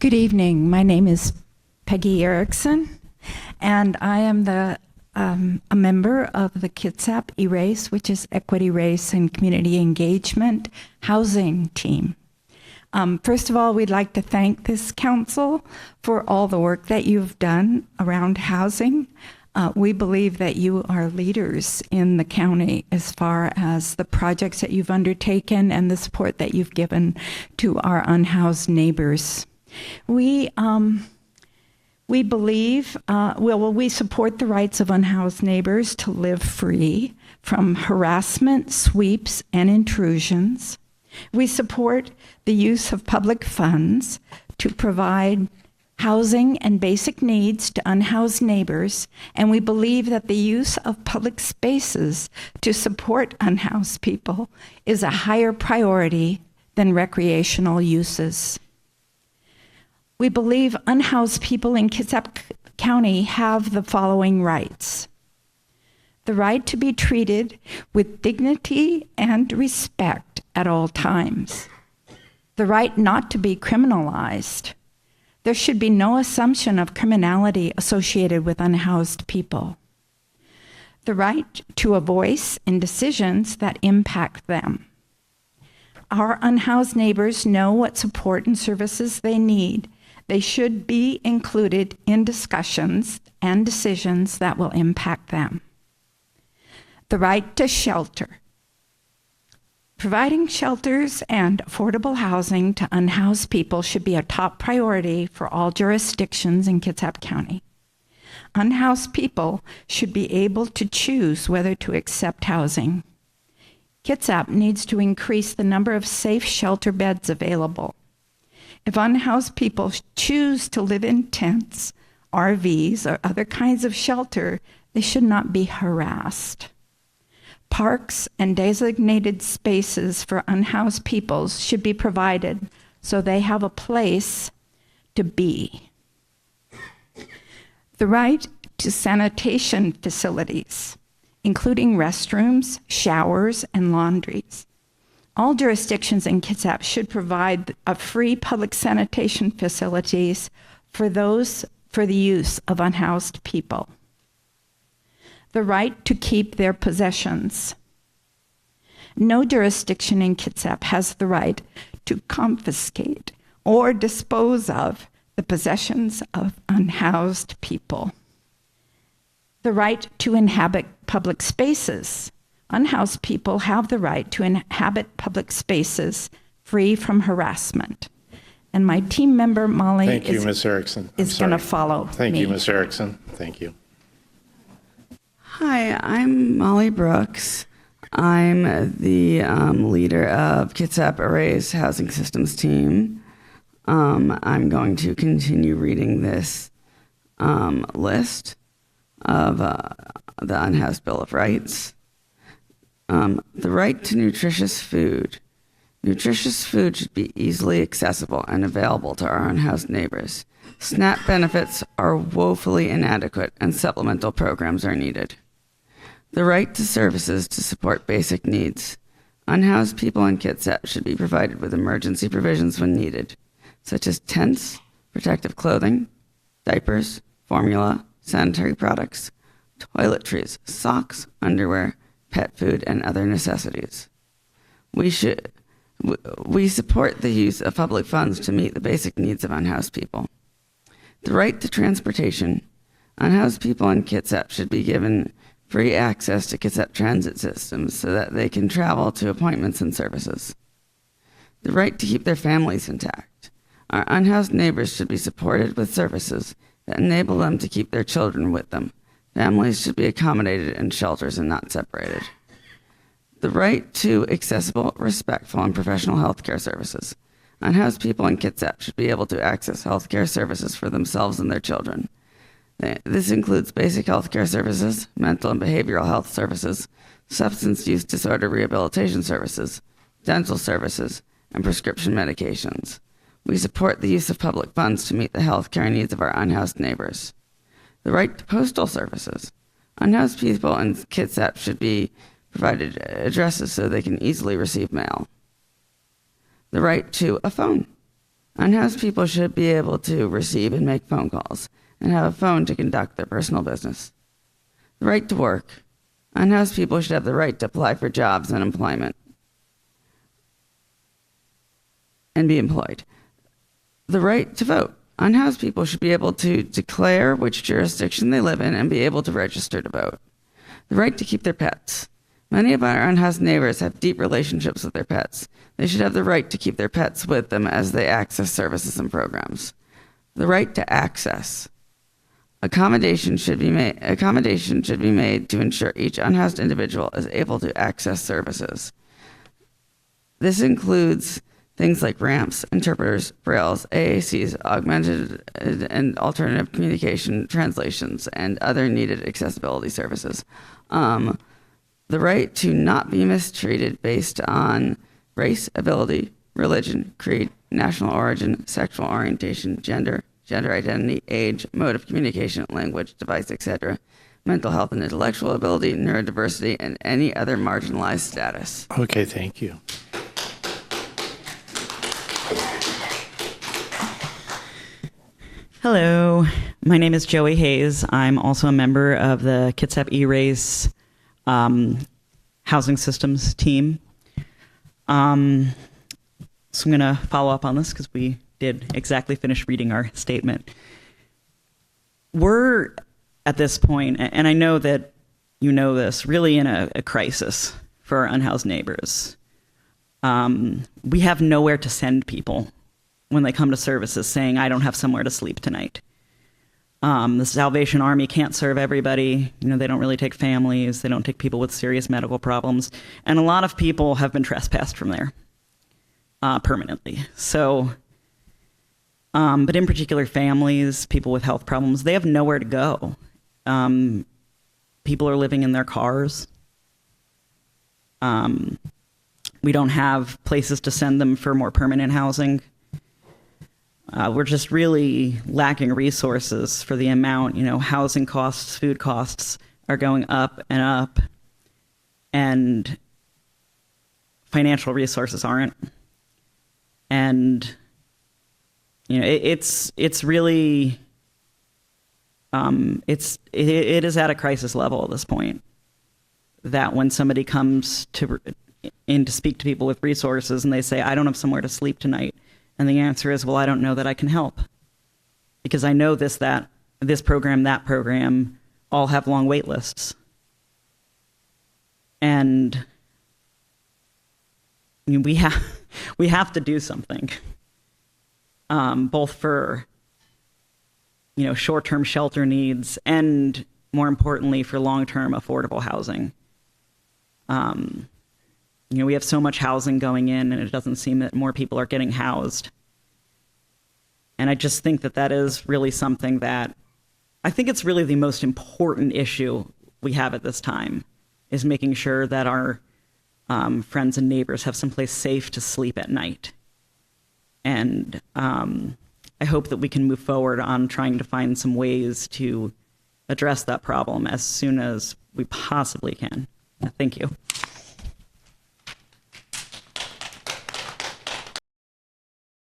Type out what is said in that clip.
Good evening. My name is Peggy Erickson, and I am a member of the Kitsap ERACE, which is Equity, Race, and Community Engagement Housing Team. First of all, we'd like to thank this council for all the work that you've done around housing. We believe that you are leaders in the county as far as the projects that you've undertaken and the support that you've given to our unhoused neighbors. We believe, we support the rights of unhoused neighbors to live free from harassment, sweeps, and intrusions. We support the use of public funds to provide housing and basic needs to unhoused neighbors, and we believe that the use of public spaces to support unhoused people is a higher priority than recreational uses. We believe unhoused people in Kitsap County have the following rights: the right to be treated with dignity and respect at all times, the right not to be criminalized. There should be no assumption of criminality associated with unhoused people, the right to a voice in decisions that impact them. Our unhoused neighbors know what support and services they need. They should be included in discussions and decisions that will impact them. The right to shelter. Providing shelters and affordable housing to unhoused people should be a top priority for all jurisdictions in Kitsap County. Unhoused people should be able to choose whether to accept housing. Kitsap needs to increase the number of safe shelter beds available. If unhoused people choose to live in tents, RVs, or other kinds of shelter, they should not be harassed. Parks and designated spaces for unhoused people should be provided so they have a place to be. The right to sanitation facilities, including restrooms, showers, and laundries. All jurisdictions in Kitsap should provide a free public sanitation facilities for the use of unhoused people. The right to keep their possessions. No jurisdiction in Kitsap has the right to confiscate or dispose of the possessions of unhoused people. The right to inhabit public spaces. Unhoused people have the right to inhabit public spaces free from harassment. And my team member, Molly, Thank you, Ms. Erickson. is going to follow Thank me. you, Ms. Erickson. Thank you. Hi, I'm Molly Brooks. I'm the leader of Kitsap ERACE Housing Systems team. I'm going to continue reading this list of the Unhoused Bill of Rights. The right to nutritious food. Nutritious food should be easily accessible and available to our unhoused neighbors. SNAP benefits are woefully inadequate and supplemental programs are needed. The right to services to support basic needs. Unhoused people in Kitsap should be provided with emergency provisions when needed, such as tents, protective clothing, diapers, formula, sanitary products, toiletries, socks, underwear, pet food, and other necessities. We support the use of public funds to meet the basic needs of unhoused people. The right to transportation. Unhoused people in Kitsap should be given free access to Kitsap transit systems so that they can travel to appointments and services. The right to keep their families intact. Our unhoused neighbors should be supported with services that enable them to keep their children with them. Families should be accommodated in shelters and not separated. The right to accessible, respectful, and professional health care services. Unhoused people in Kitsap should be able to access health care services for themselves and their children. This includes basic health care services, mental and behavioral health services, substance use disorder rehabilitation services, dental services, and prescription medications. We support the use of public funds to meet the health care needs of our unhoused neighbors. The right to postal services. Unhoused people in Kitsap should be provided addresses so they can easily receive mail. The right to a phone. Unhoused people should be able to receive and make phone calls and have a phone to conduct their personal business. The right to work. Unhoused people should have the right to apply for jobs and employment and be employed. The right to vote. Unhoused people should be able to declare which jurisdiction they live in and be able to register to vote. The right to keep their pets. Many of our unhoused neighbors have deep relationships with their pets. They should have the right to keep their pets with them as they access services and programs. The right to access. Accommodation should be made to ensure each unhoused individual is able to access services. This includes things like ramps, interpreters, brailles, AACs, augmented and alternative communication translations, and other needed accessibility services. The right to not be mistreated based on race, ability, religion, creed, national origin, sexual orientation, gender identity, age, mode of communication, language, device, etc., mental health and intellectual ability, neurodiversity, and any other marginalized status. Okay, thank you. Hello, my name is Joie Hayes. I'm also a member of the Kitsap ERACE housing systems team. So I'm going to follow up on this because we did exactly finish reading our statement. We're at this point, and I know that you know this, really in a crisis for our unhoused neighbors. We have nowhere to send people when they come to services saying, I don't have somewhere to sleep tonight. The Salvation Army can't serve everybody. You know, they don't really take families. They don't take people with serious medical problems. And a lot of people have been trespassed from there permanently. So, but in particular, families, people with health problems, they have nowhere to go. People are living in their cars. We don't have places to send them for more permanent housing. We're just really lacking resources for the amount, housing costs, food costs are going up, and financial resources aren't. And, it's really, it is at a crisis level at this point, that when somebody comes in to speak to people with resources and they say, I don't have somewhere to sleep tonight. And the answer is, well, I don't know that I can help because I know this program, that program, all have long wait lists. And we have to do something, both for, short-term shelter needs and, more importantly, for long-term affordable housing. We have so much housing going in, and it doesn't seem that more people are getting housed. And I just think that is really something that I think it's really the most important issue we have at this time, is making sure that our friends and neighbors have someplace safe to sleep at night. And I hope that we can move forward on trying to find some ways to address that problem as soon as we possibly can. Thank you.